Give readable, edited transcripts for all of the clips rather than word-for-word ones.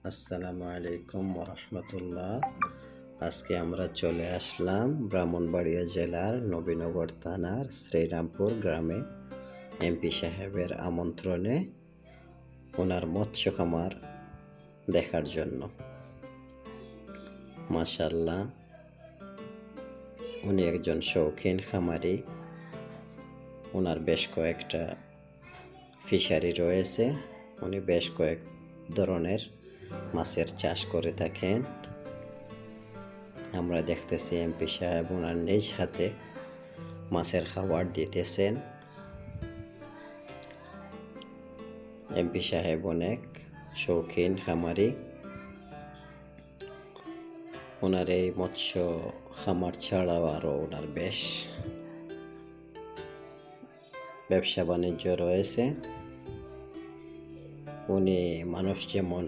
আসসালামু আলাইকুম ওরহমতুল্লাহ। আজকে আমরা চলে আসলাম ব্রাহ্মণবাড়িয়া জেলার নবীনগর থানার শ্রীরামপুর গ্রামে এমপি সাহেবের আমন্ত্রণে ওনার মৎস্য খামার দেখার জন্য। মাশাআল্লাহ, উনি একজন শৌখিন খামারি। ওনার বেশ কয়েকটা ফিশারি রয়েছে। উনি বেশ কয়েক ধরনের মাছের চাষ করে থাকেন। আমরা দেখতেছি এমপি সাহেব ওনার নিজ হাতে মাছের খাবার দিতেছেন। এমপি সাহেব অনেক শৌখিন খামারি। ওনার এই মৎস্য খামার ছাড়াও আরও ওনার বেশ ব্যবসা বাণিজ্য রয়েছে। উনি মানুষ যেমন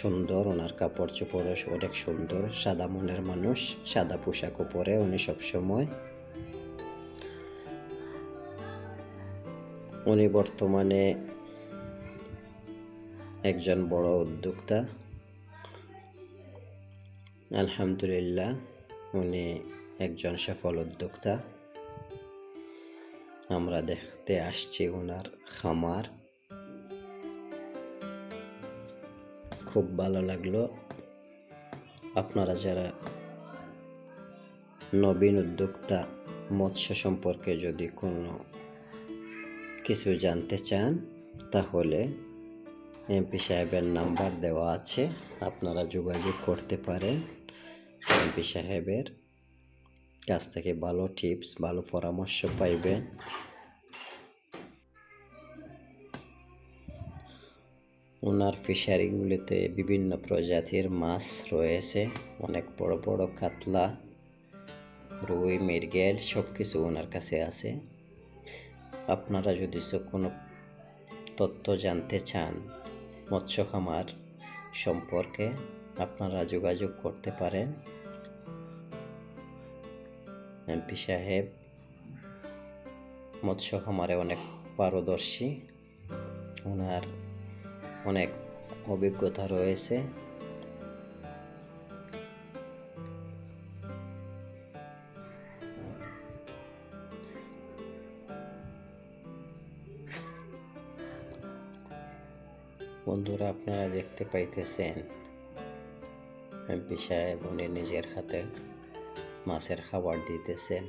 সুন্দর, ওনার কাপড় চোপড় অনেক সুন্দর, সাদা মনের মানুষ, সাদা পোশাকও পরে উনি সবসময়। উনি বর্তমানে একজন বড় উদ্যোক্তা। আলহামদুলিল্লাহ, উনি একজন সফল উদ্যোক্তা। আমরা দেখতে আসছি ওনার খামার। খুব ভালো লাগলো। আপনারা যারা নবীন উদ্যোক্তা মৎস্য সম্পর্কে যদি কোনো কিছু জানতে চান, তাহলে এমপি সাহেবের নাম্বার দেওয়া আছে, আপনারা যোগাযোগ করতে পারেন। এমপি সাহেবের কাছ থেকে ভালো টিপস, ভালো পরামর্শ পাইবেন। ওনার ফিশারিগুলিতে বিভিন্ন প্রজাতির মাছ রয়েছে। অনেক বড় বড় কাতলা, রুই, মৃগেল সব কিছু ওনার কাছে আছে। আপনারা যদি কোনো তথ্য জানতে চান মৎস্য খামার সম্পর্কে, আপনারা যোগাযোগ করতে পারেন। এমপি সাহেব মৎস্য খামারে অনেক পারদর্শী। ওনার অনেক অভিজ্ঞতা রয়েছে। বন্ধুরা, আপনারা দেখতে পাইতেছেন এমপি সাহেব উনি নিজের হাতে মাছের খাবার দিতেছেন।